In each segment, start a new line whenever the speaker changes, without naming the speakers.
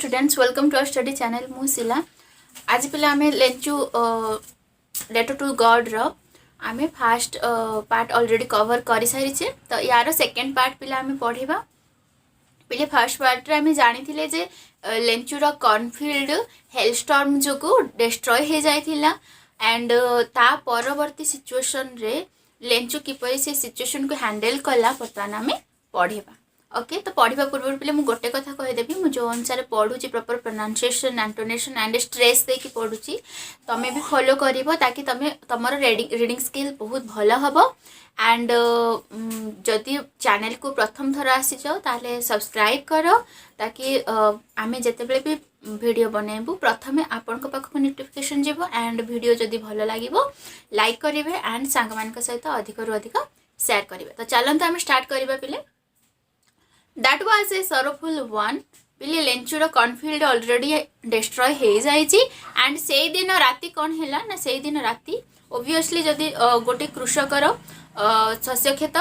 Students welcome to our study channel मुशिला आज पिला आमे लेंचु लेटर टू गॉड रो आमे फर्स्ट पार्ट ऑलरेडी कवर करि सारिचे तो यार सेकंड पार्ट पिला आमे पढिबा पिले फर्स्ट पार्ट रे आमे जानि थिले जे लेंचु रो कॉर्नफील्ड हेलस्टॉर्म जोगु डिस्ट्रॉय हे जाइथिला एंड ता परवर्ती सिचुएशन रे लेंचु किपरि से सिचुएशन को हैंडल कला पताना आमे पढिबा ओके तो पढ़ा पूर्व पे मुझे गोटे कथा कहीदेवी मुझे जो अनुसार पढ़ुची proper pronunciation intonation and stress देकी पढ़ुची तमें भी फॉलो करिवो ताकि तमें तमरो रीडिंग स्किल बहुत भल हम एंड जदि चैनल को प्रथम थर आसी जाओ ताले सब्सक्राइब करो ताकि आमे जेतेबेले भी वीडियो बनैबू प्रथमे आपण को पाखक नोटिफिकेशन जीवो एंड वीडियो जदि भल लागिवो लाइक करिवे एंड सांग मान सहित अधिक रु अधिक शेयर करिवे तो चलंत आमे स्टार्ट करिबा पिले That was a sorrowful one. पिले लेंचुर कॉर्नफील्ड ऑलरेडी डिस्ट्रॉय हो जाइए एंड से दिन राति कौन है ना से दिन राति ओबियसली जदि गोटे कृषकर शस्य खेत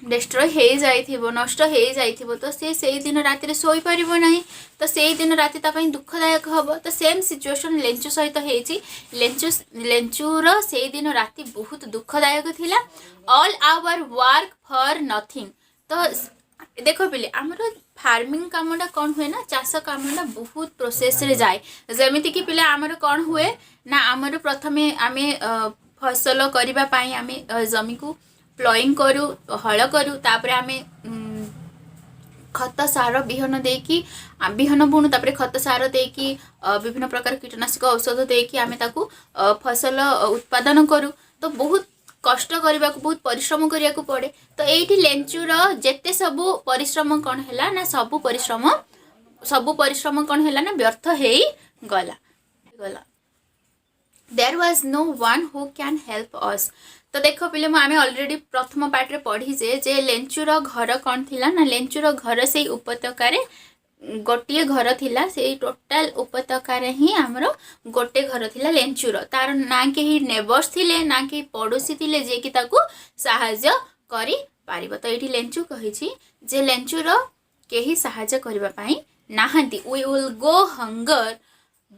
डिस्ट्रॉय हो जाइथिबो नष्ट हो जाइथिबो तो से दिन राति रे सोई परिबो नहीं तो से दिन राति तापई दुखदायक हबो तो सेम सिचुएशन लेंचु सहित हेची लेंचुर से दिन राति बहुत दुखदायक थिला all our work for nothing तो देखो पिले आमर फार्मिंग कामटा कौन हुए ना चाष कामटा बहुत प्रोसेस रे जाए जमीती कि पिले आमर कौन हुए ना आमर प्रथमे आमे फसल करिबा पाई आमे जमी को प्लॉइंग करू हल करू तापर आमे खत सार बिहन देकी बिहन बुणु तापर खत सार देकी विभिन्न प्रकार कीटनाशक औषध देकी आमे ताकू फसल उत्पादन करू तो बहुत कष्ट करने को बहुत परिश्रम करने को पड़े तो ये लेंचुर जेते सबू परिश्रम कौन है ना सबू परिश्रम कौन है ना व्यर्थ हो गला there was no one who can help us तो देखो पिले आमे ऑलरेडी प्रथम पार्ट रे पढ़ी जे लेंचुर घर कौन थिला ना लेंचुर घर से उपत्यकार गोटे घर थिला से टोटाल उपत्यकार ही आमर गोटे घर थिला लेंचुर तार ना कहीं नेबर्स थिले ना कहीं पड़ोसी थिले जे कि ताकू सहाय्य करि पारिबो तो एठी लेंचु कहिछि जे लेंचुर केही सहाय्य करबा पई नाहंती we will go hunger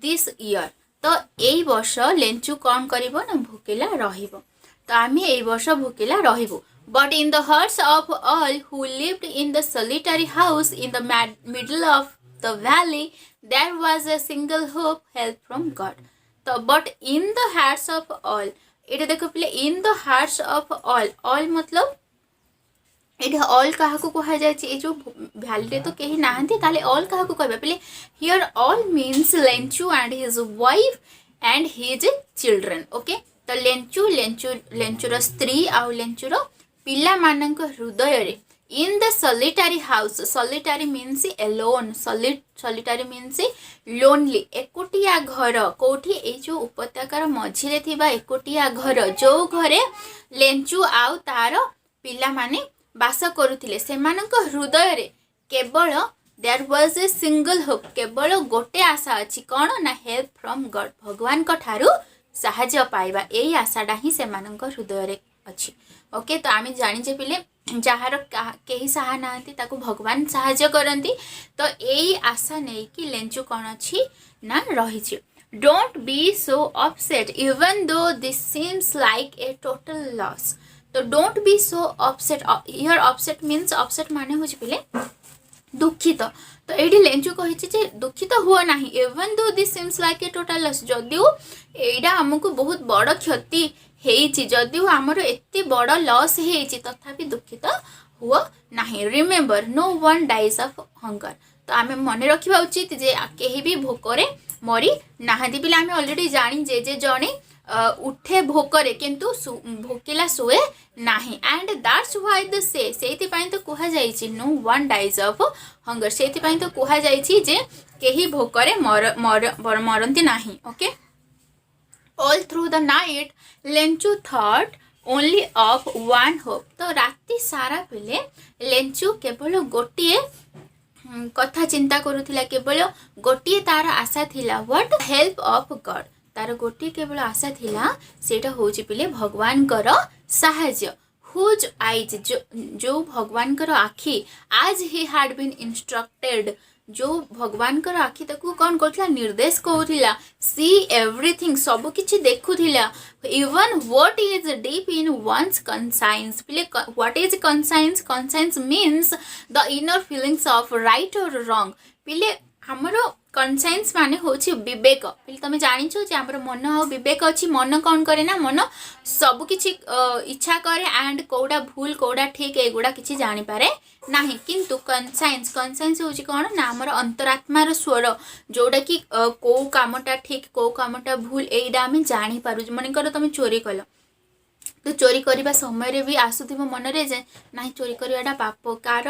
this year तो एई वर्ष लेंचु कौन करिवो ना भूकेला रहिबो तो आमे एई वर्ष भूकेला रहिबो But in the hearts of all who lived in the solitary house in the middle of the valley, there was a single hope, help from God. So, but in the hearts of all, इटे देखो पहले in the hearts of all मतलब इटे all कहा को कहा जाए ये जो valley रे तो कहीं नाहंती ताले all कहा को कहबे पहले here all means लेंचु and his wife and his children. Okay, तो लेंचुर स्त्री आउ लेंचुर पिला मानक हृदय रे in the solitary house solitary means alone solitary means lonely एकोटिया घर कोठी ए जो उपत्यकार मझिरे थिबा एकोटिया घर जो घरे लेंचु आउ तार पिला माने बास करुथिले सेमानक हृदय रे केवल there was a single hope केवल गोटे आशा अछि कोन ना हेल्प फ्रॉम गॉड भगवान को ठारू सहाय्य पाइबा एई आशाडा ही सेमानक हृदय रे अछि ओके तो आमे जानिजे पिले जहार केही सहा नांती ताको भगवान सहाय्य करंती तो एई आशा नै कि लेंचु कोन अछि ना रहिछि don't be so upset even though this seems like a total loss तो don't be so upset here upset means upset माने होछि पिले दुखित तो एडी लेंचु कहिछि जे दुखित हुआ नाही even though this seems like a total loss जदिও एडा हमकु बहुत बड़ क्षति हेछि जदिও हमरो एते बड़ लॉस हेछि तथापि दुखित हुआ नाही remember no one dies of hunger तो आमे मने रखिबा उचित जे केही भी भोकरे मरी नाहंती पिला आमे ऑलरेडी जानि जे जणे उठे भोकरे किंतु भोकिला सोए नाही एंड दैट्स व्हाई द सेति पई तो कुहा जाईछि no one dies of hunger सेति पई तो कुहा जाईछि जे केही भोकरे मरंती नाही okay all through the night Lencho thought only of one hope तो राति सारा पिले लेंचु केवल गोटिए कथा चिंता करूथिला केवल गोटिए तार आशा थिला व्हाट हेल्प ऑफ गॉड तार गोटिए केवल आशा थिला सेटा होछि पिले भगवान कर सहाय्य हुज आईज जो भगवान कर आखि आज ही हैड बीन इंस्ट्रक्टेड जो भगवान कर आखि ताकू कौन करथिला निर्देश कहउथिला सी एवरीथिंग सब किछि देखुथिला even what is deep in one's conscience पिले what is conscience means the inner feelings of right और रॉन्ग पिले हमरो कनसाइंस माने होछि विवेक पिले तमे जानिछो जे हमर मन आ विवेक अछि मन कौन करे ना मन सब किछि इच्छा करे एंड कोडा भूल कोडा ठीक एगुडा किछि जानि पारे नाही किंतु कनसाइंस होछि कोन ना हमर अंतरात्मार स्वर जोडा कि को कामटा ठीक को कामटा भूल एइडा हम जानि पारु मन कर तमे चोरी कलो तो चोरी करने समय भी आसुव मन रे जे ना चोरी करवाटा पाप कार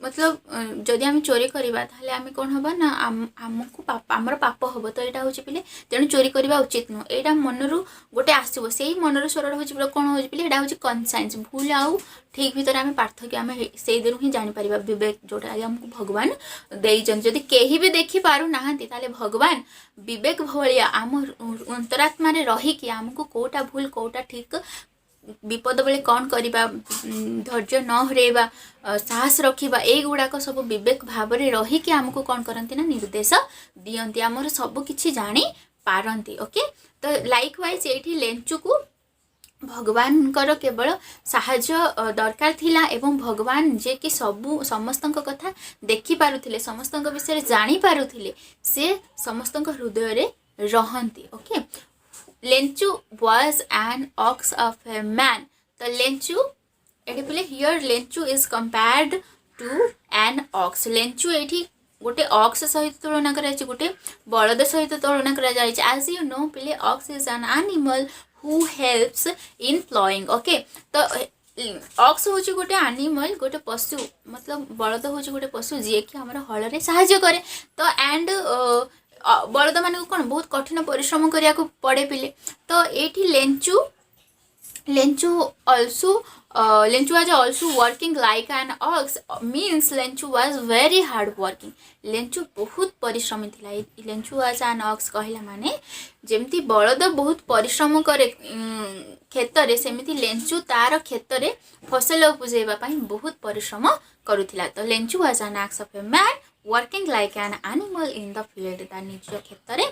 मतलब जदि आम चोरी करवा ताहले आम कौन हम ना आमको आमर पाप हम तो यहाँ हूँ पे तेणु चोरी करवा उचित नुह यहाँ मनरू गोटे आसो से मनर स्वर हूँ कौन हो यहाँ हूँ कनसाइंस भूल आउ ठीक भितर आम पार्थक्य आम से दिन ही जापर विवेक जोटा आमको भगवान देइछन जदि केही भी देखि पारु नाहंती ताले भगवान विवेक भलिया आम अंतरात्मा रहीकि आमको कोटा भूल कोटा ठीक विपद बेले कौन करवा धैर्य न हरेबा साहस रखा युड़ाक सब विवेक भाव में रहीकि आमको कौन करती ना निर्देश दियंती आमर सब किछि जानी पारंती ओके तो लाइक वाइज ये लेंचु को भगवान केवल साहाय्य दरकार थिला एवं भगवान जे कि सबू समस्त कथा देखि पारुथिले समस्त विषय जानी पारुथिले से समस्त हृदय रे रहंती okay लेंचु was an ox of a man तो लेंचु एठी बोले here लेंचु is compared to an ox लेंचु एठी गोटे ऑक्स सहित तुलना करा जाय गोटे बलद सहित तुलना करा जाय as you know पिले ox is an animal who helps in plowing okay तो ऑक्स हूँ गोटे एनिमल गोटे पशु मतलब बलद हूँ गोटे पशु जी कि हमर हल रे सहाय्य करे तो एंड बलद मान कौन बहुत कठिन परिश्रम करिया को पड़े पिले तो ये लेंचु was also working like an ox means लेंचु was very hard working लेंचु बहुत परिश्रमी थिला लेंचु was an ox कहला माने जेमती बलद बहुत परिश्रम करे खेत रे सेमिति लेंचु तार खेत रे फसल उपजेबा पई बहुत परिश्रम करूथिला तो लेंचु was an ox of a man working like an animal in the field ता निज क्षेत्र रे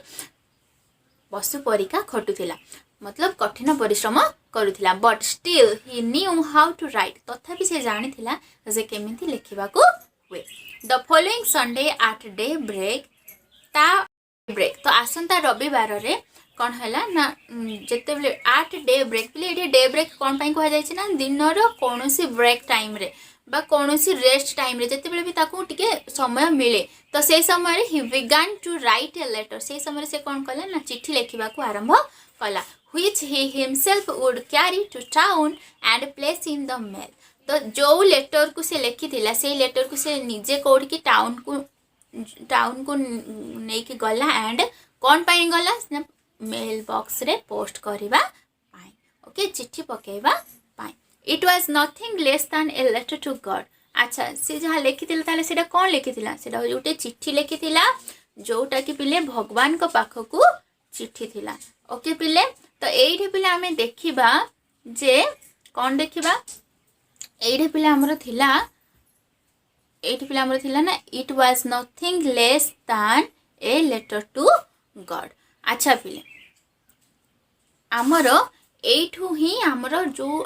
पशु परिका खटुथिला मतलब कठिन परिश्रम करूथिला but still he knew how to write तथापि से जानिथिला जे केमिति लिखिबा को हुए the following Sunday at daybreak तो आसंता रविवार रे कौन है ना जिते बेले एट डे ब्रेक पे डे ब्रेक कौन पाई कह जाय ना दिन कौन ब्रेक टाइम रे बा कौन रेस्ट टाइम रे जिते बेले भी ताकू टिके समय मिले तो से समय he began to write a letter से समय से कौन कला ना चिट्ठी लिखा को आरंभ कला which he himself would carry to town and place in the mail तो जो लेटर को से लिखी थिला से लेटर को से निजे कोड की टाउन को नहीं कि गला एंड कौन पाई गला ना मेल बॉक्स रे पोस्ट करवा पाई ओके चिट्ठी पकेवा पाई it was nothing less than a letter to God अच्छा से जहाँ लिखी ताले सेटा कौन लिखी सेटा गोटे चिट्ठी लिखी जोटा कि पिले भगवान को पाखकू चिट्ठी थिला ओके पिले तो ये पिले आम देखा जे कौन देखा ये पिले आमर थिला ये पिले आमर थिला ना it was nothing less than a letter to God अच्छा पिले आमर एठू ही आमर जो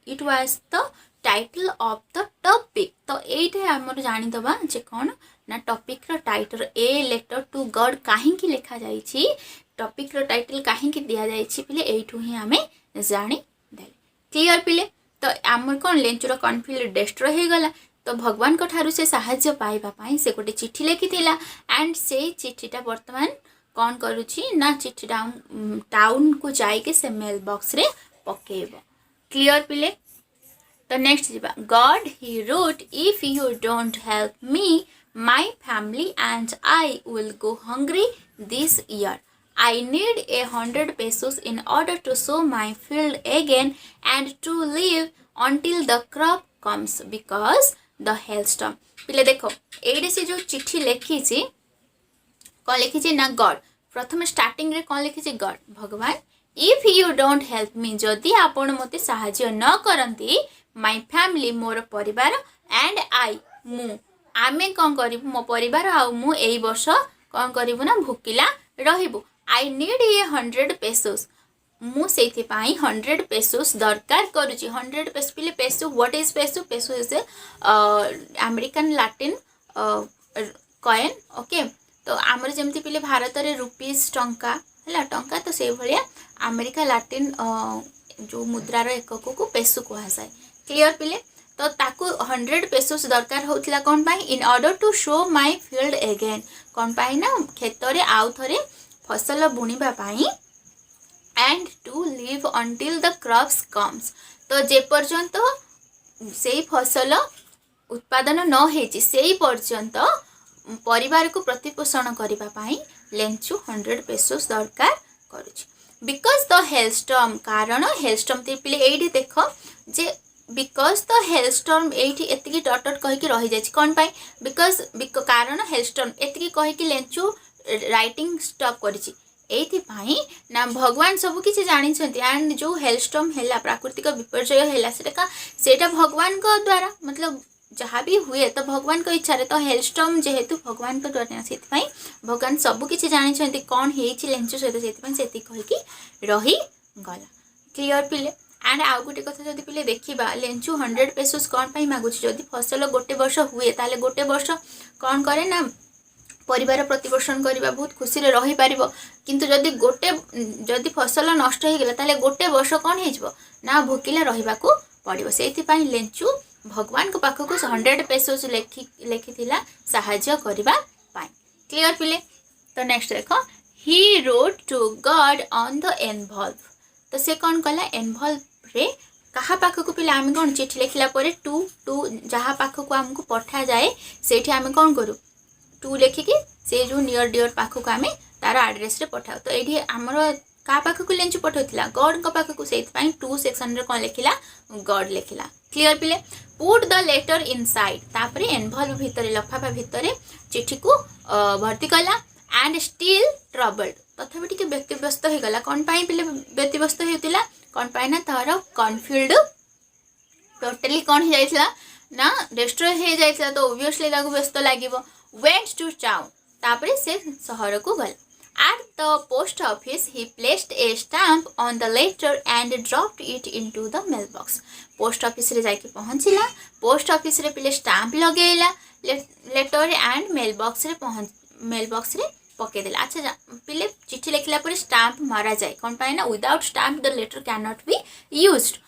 it was the title of the topic तो ये आमर जानीदबा जे कौन ना टॉपिक रो title a letter to God कहीं लिखा जाइछि टॉपिक रो टाइटल कहीं दिया जाइछि पिले एठू ही आमे जानी दे क्लियर पिले तो आमर कौन लेंचुर कॉन्फिडेंस डिस्ट्रॉय हो गला तो भगवान को ठारू से सहाय्य पाइबा पाई से गोटे चिट्ठी लिखी एंड से चिट्ठीटा वर्तमान कौन करुछि ना चिट्ठी टाउन को जाइके से मेल बॉक्स रे पकेबो क्लियर पिले तो नेक्स्ट जीवा God he wrote if you don't help me my family and I will go hungry this year I need 100 pesos in order to sow my field again and to live until the crop comes because the hailstorm पिले देखो एडे से जो चिट्ठी लिखी कौन लिखी ना God प्रथम स्टार्टिंग रे कौन लिखी गॉड भगवान if you don't help me जदि आपण मते सहाय्य न करंती माय फैमिली मोर परिवार एंड आई मु आमे कौन करिबु मो परिवार आ मु एई वर्ष कौन करिबु ना भूकिला रहिबु आई नीड ये 100 पेसोस मु से 100 पेसोस दरकार करुची 100 पेसो पिले peso what is peso peso is American Latin coin okay तो आमर जमती पिले भारत रे रुपीस टंका है टंका तो से भलिया अमेरिका लैटिन जो मुद्रार एकक को पेसो कहुए क्लियर पिले तो ताकू 100 पेसोस दरकार होतिला कौन पाई in order to sow my field again कौन पाई ना खेत रे आउ थरे फसल बुणीबा पाई and to live until the crops comes तो जे पर्यंत से फसल उत्पादन न होती से पर्यंत परिवार को प्रतिपोषण करबा पाई लेंचु 100 पेसोस दरकार करुछि बिकॉज द हेलस्टॉर्म कारण हेलस्टॉर्म ते पिले एठी देख जे बिकॉज द हेलस्टॉर्म एठी एतिकी डॉट डॉट कहि कि रहि जाछि कोन पाई बिकॉज कारण हेलस्टॉर्म एतिकी कहि कि लेंचु राइटिंग स्टॉप करिछि एथि पाई ना भगवान सब किछि जानि छथि एंड जो हेलस्टॉर्म हैला प्राकृतिक विपर्यय हैला सेटा भगवान को द्वारा मतलब जहाँ भी हुए तो भगवान को इच्छा रे तो हेलस्टॉर्म जेहेतु भगवान को द्वारा से भगवान सब किछि जानि छथि कोन हेछि लेंचु सहित से सेति कहि कि रही गला क्लियर पिले एंड आउ गोटे कथा जदि पिले देखिबा लेंचु 100 पेसोस कोन पाई मागुछि जदि फसल गोटे वर्ष हुए ताले गोटे वर्ष कोन करे ना परिवार प्रतिपोषण करबा बहुत खुशी रे रही पारिबो किंतु जदि फसल नष्ट हो गला ताले गोटे वर्ष कोन हेजबो ना भूकिला रहिबा को पड़िबो सेति पाई लेंचु भगवान को पाख को 100 पेसोस लेखि साहाଯ୍य करबा पाई क्लियर पिले तो नेक्स्ट देखो he wrote to God on the envelope तो से कौन कला एनवॉल्व रे कहा पाख को पिले आम कौन चिठी लिखला परे टू टू जहाँ पाख को आमको पठा जाए सेठी आम कौन करूँ टू लेखिकी से जो नियर डियर पाख को आम तार आड्रेस रे पठाऊ तो ये आमर क्या पाख को लेंचु पठाऊला गॉड को पाख को से टू सेक्शन रे कौन लिखिला गॉड लिखिला क्लियर पिले पुट द लेटर इनसाइड तापरे एनवॉल्व भितर लफाफा भितर चिठी को भर्ती कला एंड स्टिल ट्रबल्ड तथापि टिके व्यक्तिव्यस्त हो गला कौन पाई पिले व्यक्तिव्यस्त होतिला कौन पाई ना तार कन्फ्यूल्ड टोटली कौन हो जाइतला ना डिस्ट्रॉय हो जाइतला तो ऑब्वियसली ताको व्यस्त लागिवो वेंट टू टाउन तापरे से शहर को गला At the post office, he placed a stamp on the letter and dropped it into the mailbox. Post office रे जाके पहुँचिला post office रे पिले stamp लगेला letter and mailbox रे पके देला अच्छा पिले चिट्ठी लिखला पर stamp मारा जाए कौन पाए ना without stamp the letter cannot be used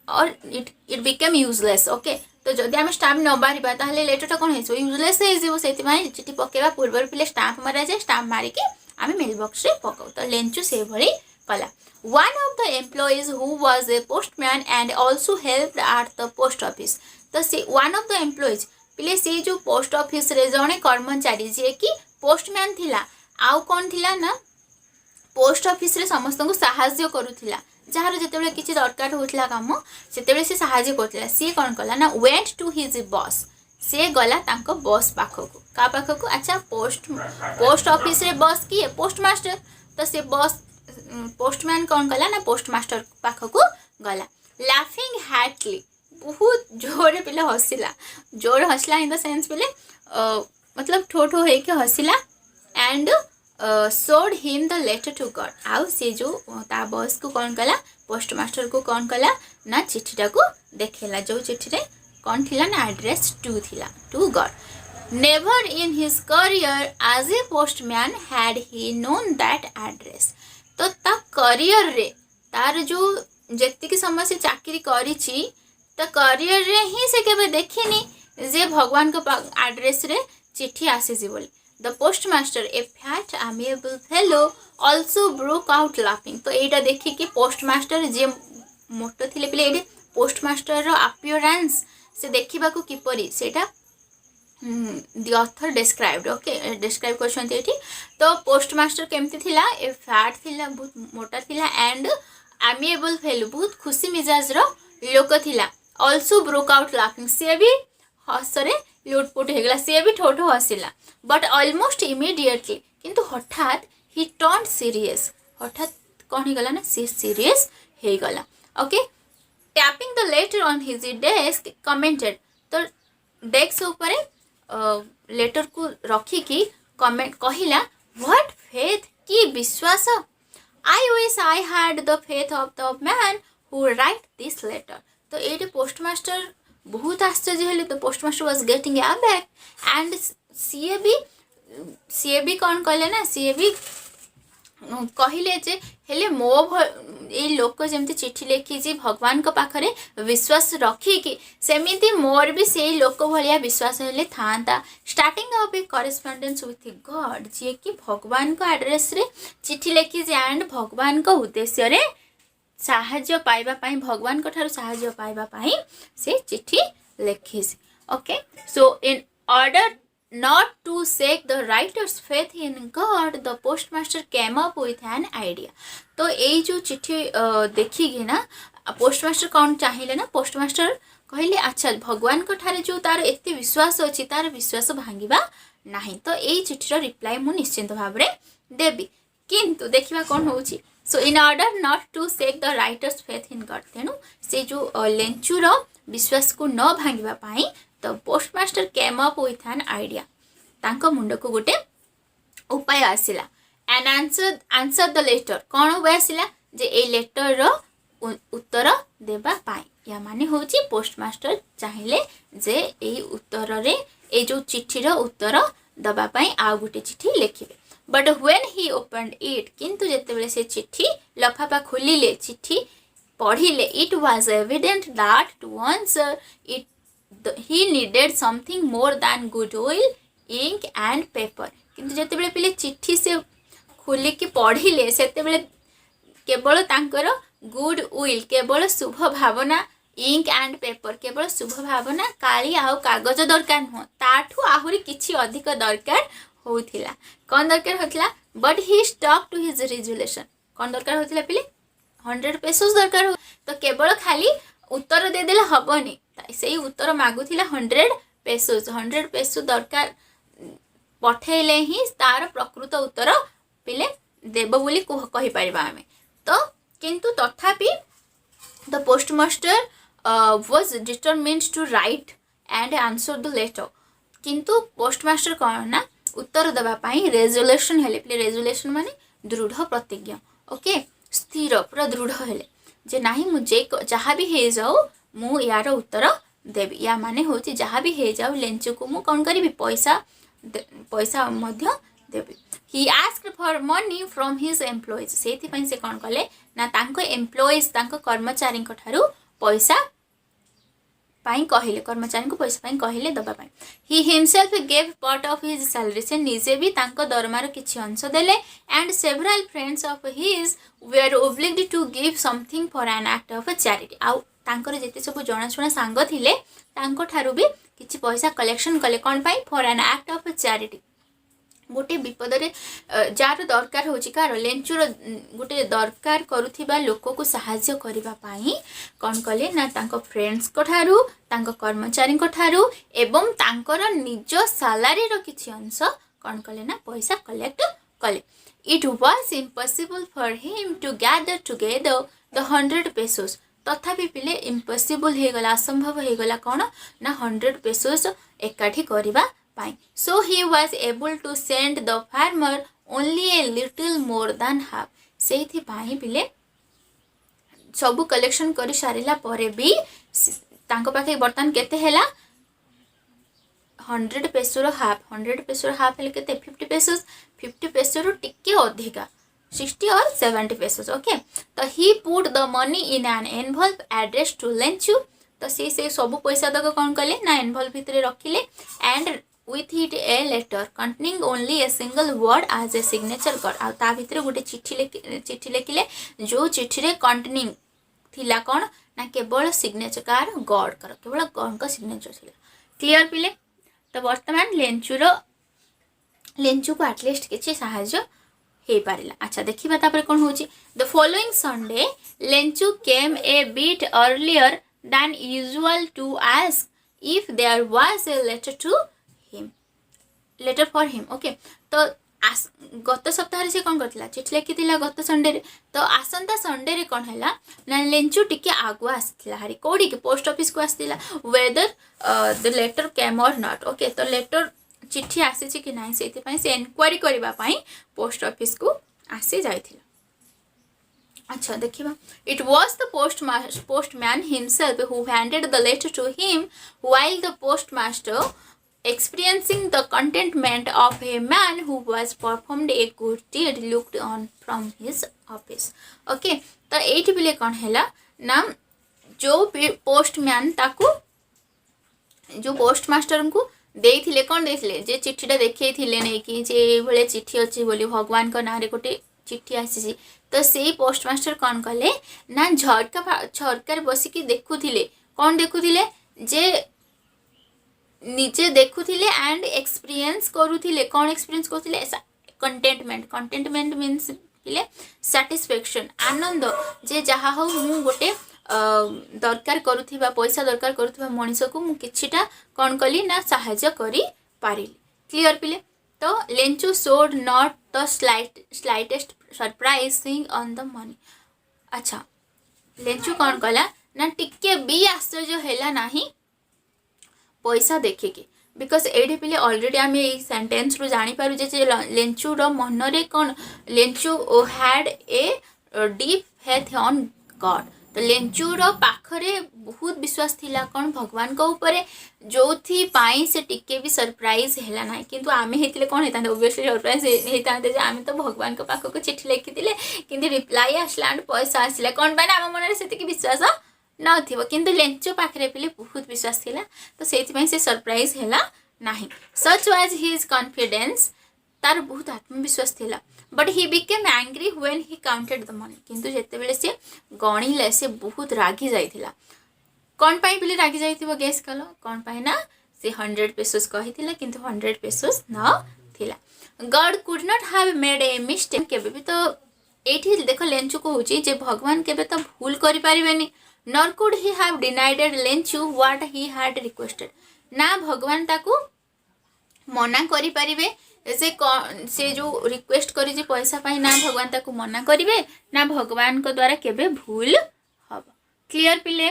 or it became useless okay तो जदि आम स्टाम्प न मारिबा ताहले लेटर टा कोन हेसो यूजलेस हे जिवो सेति माय चिट्ठी पकेबा पूर्व पिले स्टाम्प मारा जाए स्टाम्प मारिके आम मेल बॉक्स रे पकाऊ तो लेंचु से भली कला one of the employees who was a postman and also helped at the post office तो से वन ऑफ द एम्प्लॉइज पिले से जो पोस्ट ऑफिस रे जणे कर्मचारी जे कि पोस्टमैन थिला आउ कोन थिला ना पोस्ट ऑफिस रे समस्त को सहाय्य करूथिला जार जेतेबेले किछि दरकार होतला काम सेतेबेले से सहाय्य करथिला सी कोन कला ना वेंट टू हिज बॉस से गला तांको बॉस पाखको का पाखको अच्छा पोस्ट ऑफिस रे बॉस की पोस्ट मास्टर तो से बॉस पोस्टमैन कौन कला ना पोस्ट मास्टर पाखको गला लाफिंग हैटली बहुत जोरे पिले हसिला जोर हसला इन द सेंस पिले मतलब ठोठो हे के हसिला and showed him the letter to God आउ से जो ता बॉस को कौन कला पोस्ट मास्टर को कौन कला ना चिट्ठीटा को देखेला जो चिट्ठी रे कौन थिला ना address to God never in his career as a postman had he known that address तो ता करियर रे तार जो जेति की समय से चाकरी करिछि तो करियर रे ही से केबे देखिनी जे भगवान को एड्रेस रे चिट्ठी आसीछि बोली The postmaster, a fat, amiable fellow, also broke out laughing. तो एटा देखी कि postmaster जे मोटो थिले पिले एटे postmaster रो appearance से देखिबा को किपरि सेटा the author described okay describe करछन्ते एठी तो postmaster केमति थिला ए fat थिला बहुत मोटा थिला and amiable fellow बहुत खुशी मिजाज रो लोक थिला also broke out laughing से भी हसरे लुटपुट हो गला से भी ठोठो हसिला बट ऑलमोस्ट इमीडिएटली किंतु हठात ही टर्न सीरियस हठात कौन हो गला ना सी सीरियस हो गला okay tapping the letter on his desk commented तो डेस्क ऊपर लेटर को रखिकी कमेंट कहला व्हाट फेथ की विश्वास I wish I had the faith of the man who write this letter. तो ये पोस्टमास्टर बहुत आश्चर्य हेले। तो postmaster was getting aback and सीए भी कौन कहले ना सीए भी कहले जे हेले मो ये लोक जमती चिट्ठी लिखी भगवान को पाखरे विश्वास रखिकी सेमिति मोर भी से लोक भलिया विश्वास हेले था। Starting of a correspondence with God ji कि भगवान को एड्रेस रे चिट्ठी लिखी एंड भगवान को उद्देश्य रे साहाଯ୍य पाइबा पाई भगवान को ठारू साहाଯ୍य पाइबा पाई से चिट्ठी लिखी। Okay so in order not to shake the writer's faith in God, the postmaster came up with an idea। तो ये जो चिट्ठी देखिए ना पोस्टमास्टर कौन चाहिए ना पोस्टमास्टर कहले अच्छा भगवान को ठारे जो तार एते विश्वास अच्छी तार विश्वास भांगिबा नहीं। तो यही चिठीर रिप्लाई मु निश्चिंत भाव में देवी किंतु देखिबा कौन होची। So in order not to shake the writer's faith in God तेणु से जो लेंचुर विश्वास को न भांगिबा पाई तो postmaster came up with an idea तांको मुंड को गोटे उपाय आसिला एंड आंसर द लेटर कौन उपाय आसिला जे ए लेटर रो उत्तर देबा पाई या माने होची पोस्टमास्टर चाहिए जे ए उत्तर रे ए जो चिट्ठी रो उत्तर दबा पाई आ गोटे चिट्ठी लिखिबे। But when he opened it किंतु जेतेबेले से चिट्ठी लफाफा खोलिले चिट्ठी पढ़िले it was evident that to answer it he needed something more than goodwill, ink and paper। किंतु जेतेबेले पिले चिट्ठी से खोली की पढ़िले सेतेबेले केवल तांकर गुड विल केवल शुभ भावना इंक एंड पेपर केवल शुभ भावना काली आउ कागज दरकार नुह ताठू आहुरी किछि अधिक दरकार होउथिला। कौन दरकार होथिला but he stuck to his resolution कौन दरकार होथिला पिले 100 पेसोस दरकार हो। तो केवल खाली उत्तर दे देले हबनी से उत्तर मागुला 100 पेसोस 100 पेसो दरकार पठेले ही तार प्रकृत उत्तर पिले देव बोली कहि परिबा आमे। तो किंतु तथापि the postmaster was determined to write and answer the letter किंतु पोस्टमास्टर कौन ना उत्तर देबा पाई रेजोल्यूशन हेले पिले रेजोल्यूशन माने दृढ़ प्रतिज्ञा। ओके स्थिर पूरा दृढ़ हेले जे नाही मुझे जहाँ भी हे जाऊ मु यार उत्तर देवी या माने होची जहाँ भी हे जाऊ लेंचु को मु कौन करी पैसा मध्य देवी। He asked for money from his employees सेति पई से कौन कले ना तांको एम्प्लॉइज तांको कर्मचारी को ठारू पैसा पाई कहले कर्मचारी को पैसा पाई कहले दबा पाई। He himself gave part of his salary से निजे भी तांको दरमार किछि अंश देले and several friends of his were obliged to give something for an act of charity आउ तांकर जेते सब जनाशुना सांग थिले तांको ठारू भी किछि पैसा कलेक्शन कले कौन पाई for an act of charity गोटे विपद जार दरकार होची कार लेंचुर गोटे दरकार करुथिबा लोक को सहाय्य करिबा पाई कौन कले ना तांको फ्रेंड्स को ठारू तांको कर्मचारी को ठारू एवं तांकर निज सैलरी रो किछि अंश कौन कले ना पैसा कलेक्ट कले। It was impossible for him to gather together the 100 pesos तथापि पिले इम्पॉसिबल हे गला असंभव हे गला कौन ना 100 पेसोस एकाठी करिबा पाई। So he was able to send the farmer only a little more than half सेथि पाई पिले सबु कलेक्शन करि सारिला परे भी तांको पाखे बर्तन केते हेला 100 पेसोर हाफ 100 पेसोर हाफ हेले केते 50 पेसोर टिके अधिका 60 और 70 पेसोस। ओके तो he put the money in an envelope address to Lencho तो से सबु पैसा तक कौन कले ना एनवल्प भितरे रखिले and with it a letter containing only a single word as a signature god आ ता भितर गोटे चिट्ठी लिखिले जो चिट्ठी रे containing थिला कौन ना केवल सिग्नेचर कार गॉड कर केवल गॉड का सिग्नेचर थिला। क्लियर पिले तो वर्तमान लेंचू को एटलिस्ट किछि सहाय्य हे पारिला। अच्छा देखिबा तापर कोन होची the following Sunday Lencho came a bit earlier than usual to ask if there was a letter for him. Okay तो गत सप्ताह से कौन करथिला चिठी लिखिथिला गत संडे रे तो आसंता संडे रे कौन हैला ना लेंचु टिके आगुआ आसथिला हारी कोडी के पोस्ट ऑफिस को आसथिला वेदर द लेटर केम और नॉट ओके तो लेटर चिठी आसी कि नहीं से से एनक्वारी करबा पई पोस्ट ऑफिस को आसी जाइथिला। अच्छा देखिबा it was the postman himself who handed the letter to him while the postmaster experiencing the contentment of a man who was performed a good deed looked on from his office okay तो एठी बिले कौन हैला ना जो postman ताकू जो postmaster को देइथिले कौन देइथिले जे चिट्ठीटा देखैथिले नै कि जे भले चिट्ठी अछि बोली भगवान को नारे गोटे चिट्ठी आसी तो से पोस्टमास्टर कौन कले ना झरकार बसिकी देखुथिले कौन देखुथिले जे निजे देखुथिले एंड एक्सपीरियंस करुथिले कौन एक्सपीरियंस करुथिले कंटेंटमेंट मीन्स पिले सैटिस्फैक्शन आनंद जे जहा हो मु गोटे दरकार करुथिबा पैसा दरकार करुथिबा मनीष को मु किछिटा कौन कली ना सहायता करी पारिली क्लियर पिले तो Lencho showed not the slightest surprising on the money अच्छा लेंचू कौन कला ना टिके भी आश्चर्य हैला नाही पैसा देखे के बिकॉज एडी पिले ऑलरेडी आम ये सेंटेंस रु जानी पारु जे लेंचू रो मन रे कौन Lencho had a deep faith on God तो लेंचू रो पाखरे बहुत विश्वास थिला कौन भगवान को ऊपर जो थी पाई से टिके भी सरप्राइज हैला ना किंतु आमे हेतिले कौन हेता ओबियसली सरप्राइज हेता जे आमे तो भगवान को पाख को चिट्ठी लिखि दिले किंतु रिप्लाई आसला एंड पैसा आसला कौन पाई आम मन रे सेति की विश्वास नथिबो किंतु लेंचू पाखरे पिले बहुत विश्वास थिला तो सेति पई से सरप्राइज हैला नाही सच वाज हिज कॉन्फिडेंस तार बहुत आत्मविश्वास थिला but he became angry when he counted the money किंतु जेते बेले से गणिले से बहुत रागी जाइथिला कौन पाई पिले रागी जाइथिबो गेस कलो कौन पाई ना से 100 पेसोस कहिथिला किंतु 100 पेसोस न थिला God could not have made a mistake केबे भी तो एठी देखो लेंचू को होची जे भगवान केबे तो भूल करि पारिबेनी nor could he have denied Lencho what he had requested ना भगवान ताकू मना करि पारिबे से जो रिक्वेस्ट करी जे पैसा पाई ना भगवान ताकू मना करिवे ना भगवान को द्वारा केबे भूल हब क्लियर पिले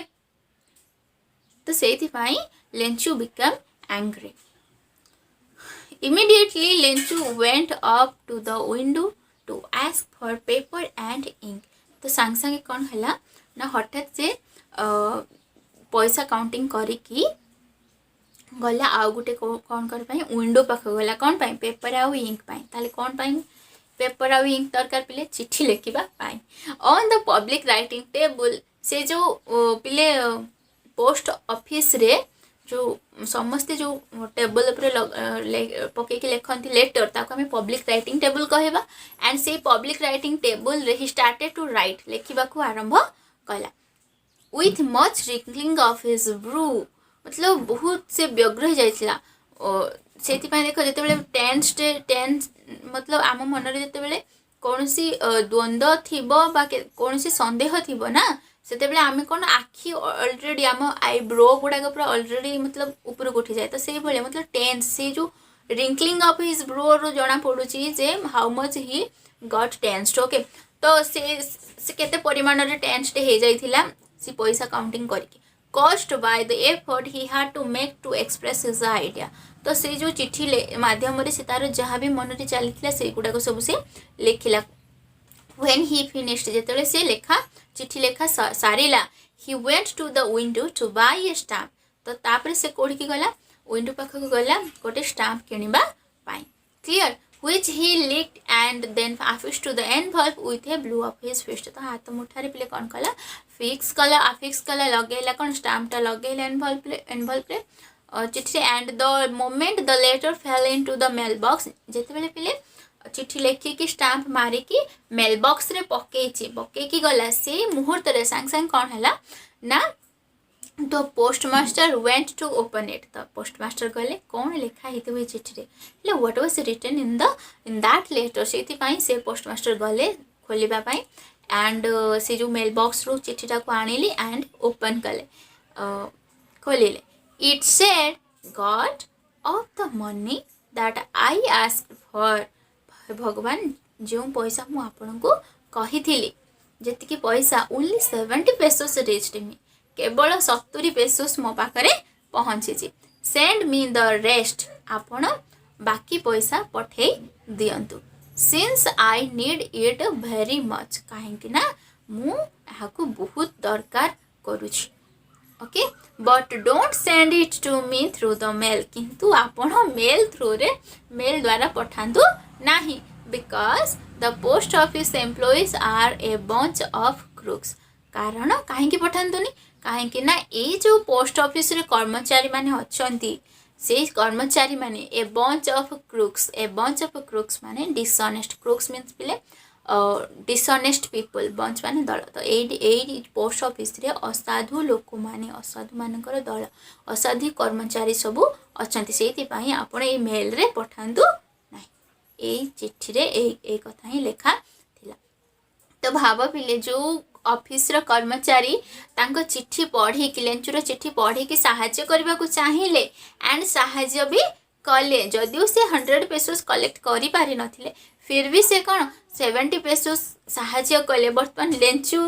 तो सेति पाई Lencho become angry immediately Lencho went up to the window to ask for paper and ink तो सांग सांगे कौन हैला ना हठात से पैसा काउंटिंग करी की गला आउ गुटे कौन कर पाई विंडो पाख गला कौन पाई पेपर आउ इंक पाई ताले कौन पाई पेपर आउ इंक दरकार पिले चिट्ठी लिखिबा पाई on the public writing table से जो पिले पोस्ट ऑफिस रे जो समस्ते जो टेबल ऊपर पके के लिखंती लेटर ताको हमें पब्लिक राइटिंग टेबल कहबा एंड से पब्लिक राइटिंग टेबल रे ही स्टार्टेड टू राइट लिखिबा को आरंभ कला with much wrinkling of his brow मतलब बहुत से व्यग्र हो जाइथिला से देख जिते टेंस मतलब आम मन जिते कौन सी द्वंद्व थीबो बा कौन सी संदेह थीबो ना से आम कौन आखि ऑलरेडी आम आईब्रो गुड़ाक पूरा ऑलरेडी मतलब ऊपर उठी जाए तो से भाई मतलब टेंस से जो रिंकलिंग ऑफ हिज ब्रो रो जना पड़ुची जे how much he got tensed okay तो से केते परिमाण रे टेंस्ड हो जाइथिला सी पैसा काउंटिंग करके caused by the effort he had to make to express his idea तो से जो चिट्ठी माध्यम से तार जहाँ भी मन में चली से गुड़ाक सब से लिखिला when he finished जेतले से लेखा चिट्ठी लेखा सारिला he went to the window to buy a stamp तो तापर से कोड़ी की गला विंडो पाख को गला गोटे स्टाम्प किनिबा पाई clear which he licked and then affixed to the envelope with a blow of his fist तो हाथ मुठारे पिले कौन कला फिक्स कला लगेला कौन स्टाम्प टा लगेला एनवलप रे चिट्ठी and the moment the letter fell into the mail box जेते बेले पिले चिट्ठी लेखि की स्टाम्प मारी की मेल बॉक्स रे पके की गला से मुहूर्त रे सांग सांग कौन हैला ना तो postmaster went to open it तो पोस्टमास्टर गले कौन लिखा ही तो चिट्ठी रे what was written in that letter से पोस्टमास्टर गले खोलिबा पाई एंड से जो मेल बॉक्स रू चिट्ठीटा को आनिली एंड ओपन कले खोलिले it said God of the money that I asked for भगवान जो पैसा मु आपन को कही जी पैसा ओनली 70 पेसोस रिच्ड मी केवल 70 पेसोस मो पाखरे पहुँची सेंड मी द रेस्ट आपण बाकी पैसा पठे दियंतु since I need it very much कहीं ना मुझे बहुत दरकार करुछि okay but don't send it to me through the mail किंतु आपण मेल थ्रू रे मेल द्वारा पठांतु नाही because the post office employees are a bunch of crooks कारण कहीं पठांतुनी कहीं ना ये जो पोस्ट ऑफिस रे कर्मचारी माने अछंती से कर्मचारी माने ए बंच ऑफ क्रूक्स माने डिसऑनेस्ट क्रूक्स मीन्स पिले डिसऑनेस्ट पीपल बंच माने दल तो ए पोस्ट ऑफिस रे असाधु लोक माने असाधु मानकर दल असाधु कर्मचारी सब अछंती सेति पई आपण ए मेल रे पठांतु नाही ए चिट्ठी रे ए कथा ही लेखा थिला तो भाव पिले जो ऑफिस रो कर्मचारी तांको चिट्ठी पढ़ी कि लेंचुर चिट्ठी पढ़ी कि साहाय्य करबा को चाहिए एंड साहाय्य भी कले जदिও से 100 पेसोस कलेक्ट करि पारि नथिले फिर भी से कौन 70 पेसोस साहाय्य कले बर्तमान लेंचु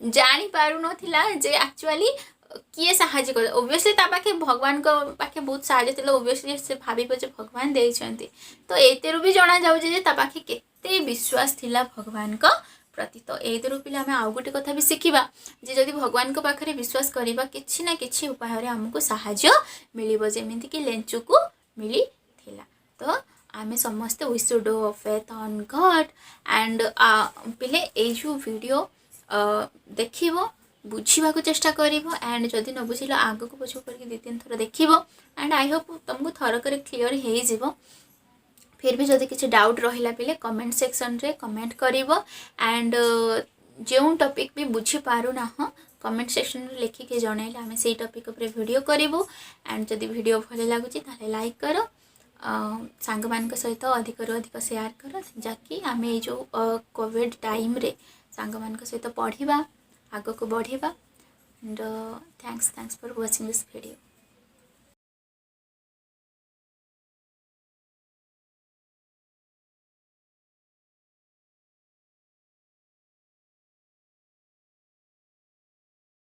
जानी पारु नथिला जे एक्चुअली किए साहाय्य कर ओबियसली ता पाखे भगवान को पाखे बहुत साहाय्य थिला ओबियसली से भाबी जे भगवान देई छंती तो एतेरु भी जणा जाउ जे ता पाखे केते विश्वास थिला भगवान को प्रति तो एदरु पिला आम आउ गोटे कथा भी शिखा जे जदि भगवान को पाखरे विश्वास करबा किछि ना किछि उपाय रे हमको साहाय्य मिलिबो जेमिति कि लेंचु को मिली थिला तो आमे समस्त we should do faith on God and पिले ए जो वीडियो देखिबो बुझीबा को चेष्टा करिवो एंड जदि न बुझिलो आगो को पछो करके 2-3 थर देखिबो एंड आई होप तुमको थर करे क्लियर हे जिवो फिर भी जदि किसी डाउट रहिला पिले कमेंट सेक्शन रे कमेंट करिवो एंड जो टॉपिक भी बुझी पारु ना कमेंट सेक्शन रे लिखिके जणाइले आमे सेही टॉपिक ऊपर वीडियो करिवो एंड जदि वीडियो भले लागुची ताले लाइक करो सांग मान सहित अधिक अधिक शेयर करो जाकि आमे जो कोविड टाइम रे सांग मान सहित पढ़िबा आगो को बढ़िबा and thanks for watching this video.